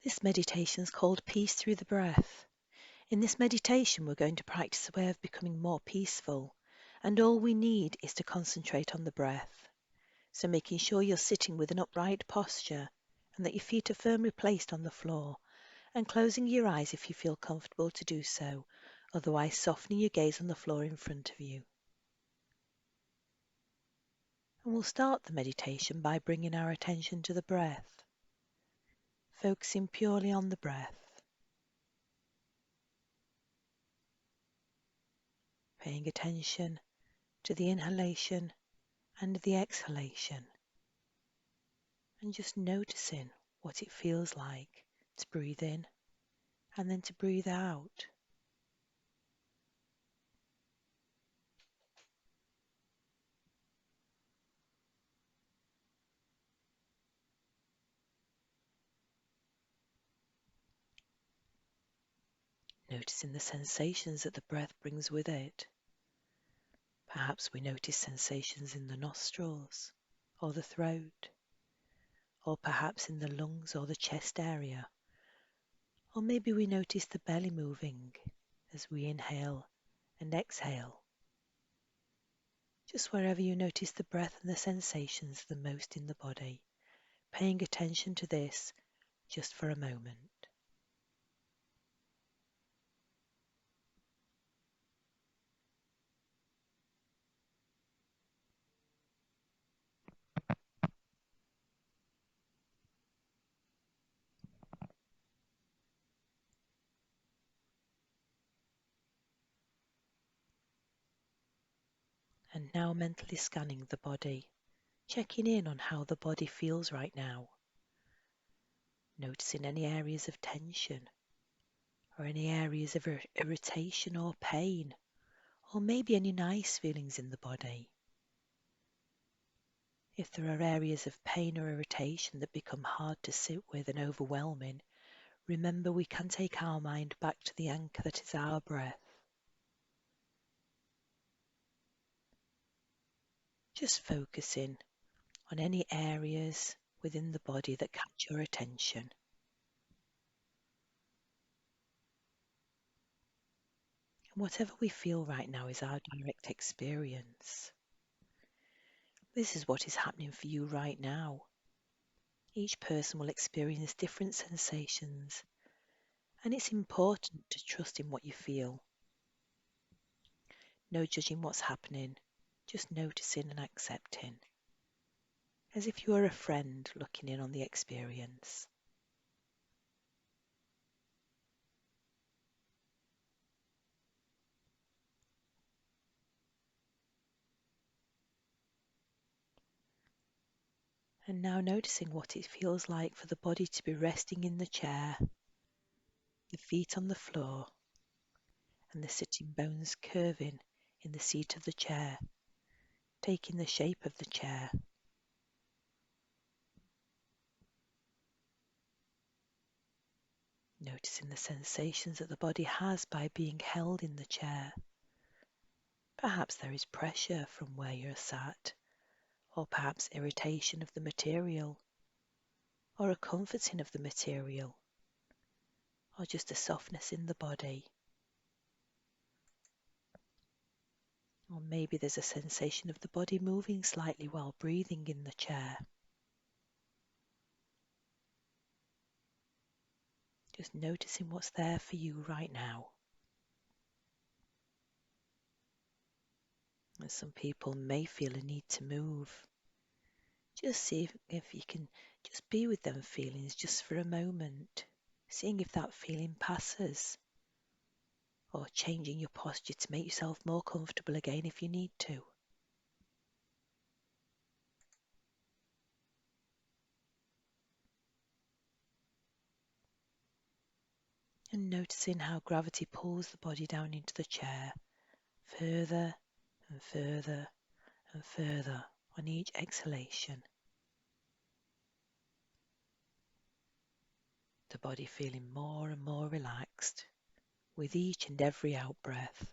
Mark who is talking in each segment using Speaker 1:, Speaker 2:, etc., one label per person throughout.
Speaker 1: This meditation is called Peace Through the Breath. In this meditation, we're going to practice a way of becoming more peaceful, and all we need is to concentrate on the breath. So making sure you're sitting with an upright posture and that your feet are firmly placed on the floor, and closing your eyes if you feel comfortable to do so, otherwise softening your gaze on the floor in front of you. And we'll start the meditation by bringing our attention to the breath, focusing purely on the breath, paying attention to the inhalation and the exhalation, and just noticing what it feels like to breathe in and then to breathe out. Noticing the sensations that the breath brings with it. Perhaps we notice sensations in the nostrils or the throat, or perhaps in the lungs or the chest area, or maybe we notice the belly moving as we inhale and exhale. Just wherever you notice the breath and the sensations the most in the body, paying attention to this just for a moment. And now mentally scanning the body, checking in on how the body feels right now. Noticing any areas of tension, or any areas of irritation or pain, or maybe any nice feelings in the body. If there are areas of pain or irritation that become hard to sit with and overwhelming, remember we can take our mind back to the anchor that is our breath. Just focusing on any areas within the body that catch your attention. And whatever we feel right now is our direct experience. This is what is happening for you right now. Each person will experience different sensations, and it's important to trust in what you feel. No judging what's happening, just noticing and accepting, as if you were a friend looking in on the experience. And now noticing what it feels like for the body to be resting in the chair, the feet on the floor, and the sitting bones curving in the seat of the chair, taking the shape of the chair. Noticing the sensations that the body has by being held in the chair. Perhaps there is pressure from where you're sat, or perhaps irritation of the material, or a comforting of the material, or just a softness in the body. Or maybe there's a sensation of the body moving slightly while breathing in the chair. Just noticing what's there for you right now. And some people may feel a need to move. Just see if you can just be with them feelings just for a moment, seeing if that feeling passes, or changing your posture to make yourself more comfortable again if you need to. And noticing how gravity pulls the body down into the chair, further and further and further on each exhalation. The body feeling more and more relaxed with each and every out-breath,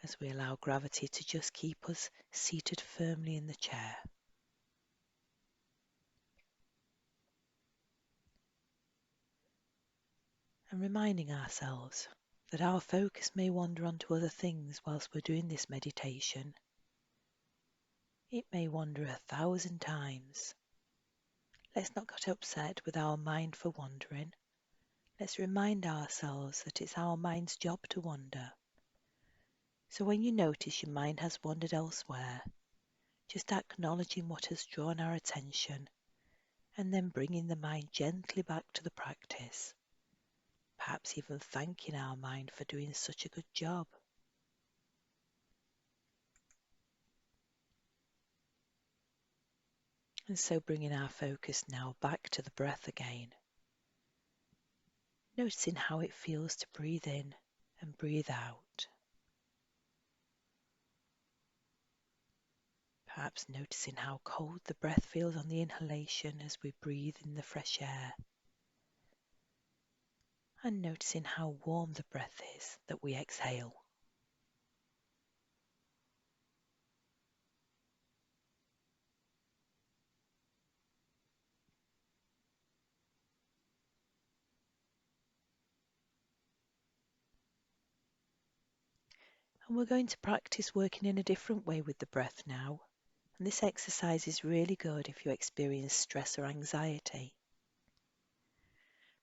Speaker 1: as we allow gravity to just keep us seated firmly in the chair. and reminding ourselves that our focus may wander onto other things whilst we're doing this meditation. It may wander 1,000 times. Let's not get upset with our mind for wandering. Let's remind ourselves that it's our mind's job to wander. So when you notice your mind has wandered elsewhere, just acknowledging what has drawn our attention and then bringing the mind gently back to the practice, perhaps even thanking our mind for doing such a good job. And so bringing our focus now back to the breath again, noticing how it feels to breathe in and breathe out. Perhaps noticing how cold the breath feels on the inhalation as we breathe in the fresh air, and noticing how warm the breath is that we exhale. And we're going to practice working in a different way with the breath now. And this exercise is really good if you experience stress or anxiety.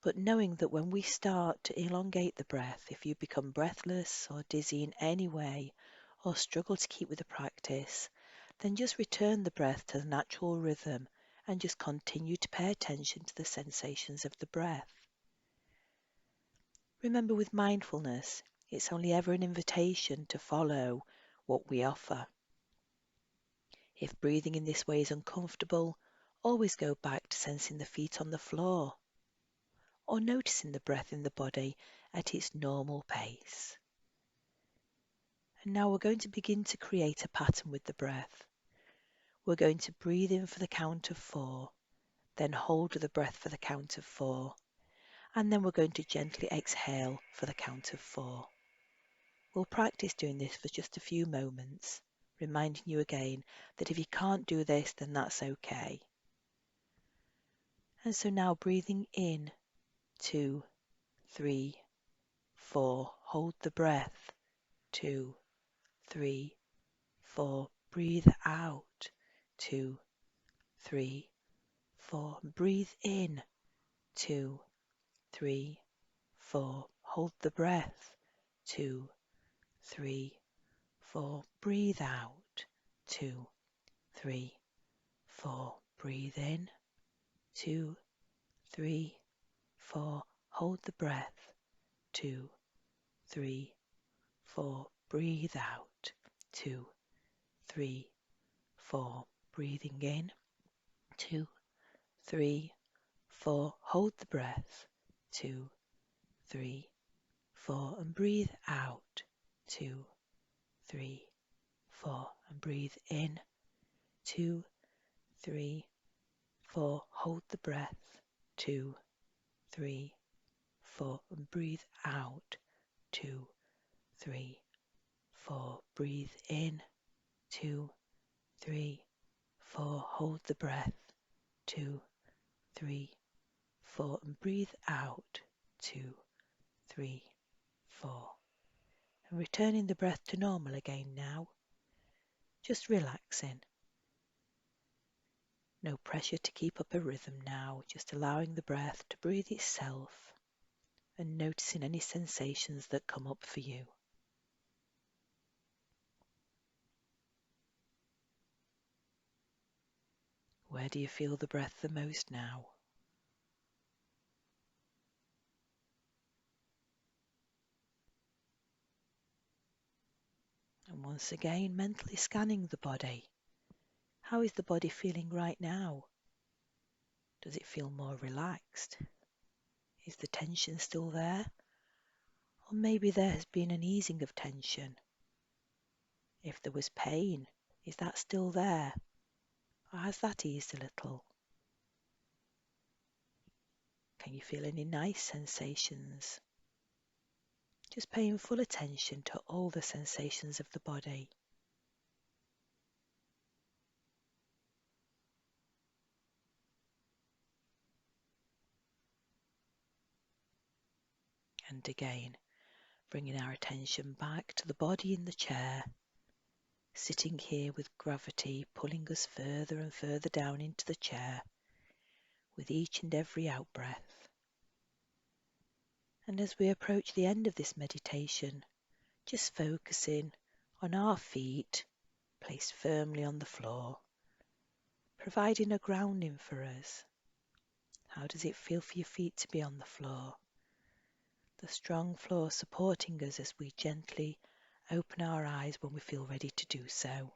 Speaker 1: But knowing that when we start to elongate the breath, if you become breathless or dizzy in any way, or struggle to keep with the practice, then just return the breath to the natural rhythm and just continue to pay attention to the sensations of the breath. Remember, with mindfulness, it's only ever an invitation to follow what we offer. If breathing in this way is uncomfortable, always go back to sensing the feet on the floor, or noticing the breath in the body at its normal pace. And now we're going to begin to create a pattern with the breath. We're going to breathe in for the count of 4, then hold the breath for the count of 4, and then we're going to gently exhale for the count of 4. We'll practice doing this for just a few moments, reminding you again that if you can't do this, then that's okay. And so now breathing in, 2, 3, 4, hold the breath, 2, 3, 4, breathe out, 2, 3, 4, breathe in, 2, 3, 4, hold the breath, 2, 3, 4, breathe out, 2, 3, 4, breathe in, 2, 3, 4, hold the breath, 2, 3, 4, breathe out, 2, 3, 4, breathing in, 2, 3, 4, hold the breath, 2, 3, 4, and breathe out, 2, 3, 4, and breathe in, 2, 3, 4, hold the breath, 2, 3, 4, and breathe out, 2, 3, 4, breathe in, 2, 3, 4, hold the breath, 2, 3, 4, and breathe out, 2, 3, 4. And returning the breath to normal again now, just relaxing. No pressure to keep up a rhythm now, just allowing the breath to breathe itself and noticing any sensations that come up for you. Where do you feel the breath the most now? And once again, mentally scanning the body. How is the body feeling right now? Does it feel more relaxed? Is the tension still there? Or maybe there has been an easing of tension. If there was pain, is that still there? Or has that eased a little? Can you feel any nice sensations? Just paying full attention to all the sensations of the body. And again, bringing our attention back to the body in the chair, sitting here with gravity pulling us further and further down into the chair with each and every out-breath. And as we approach the end of this meditation, just focusing on our feet placed firmly on the floor, providing a grounding for us. How does it feel for your feet to be on the floor? The strong floor supporting us as we gently open our eyes when we feel ready to do so.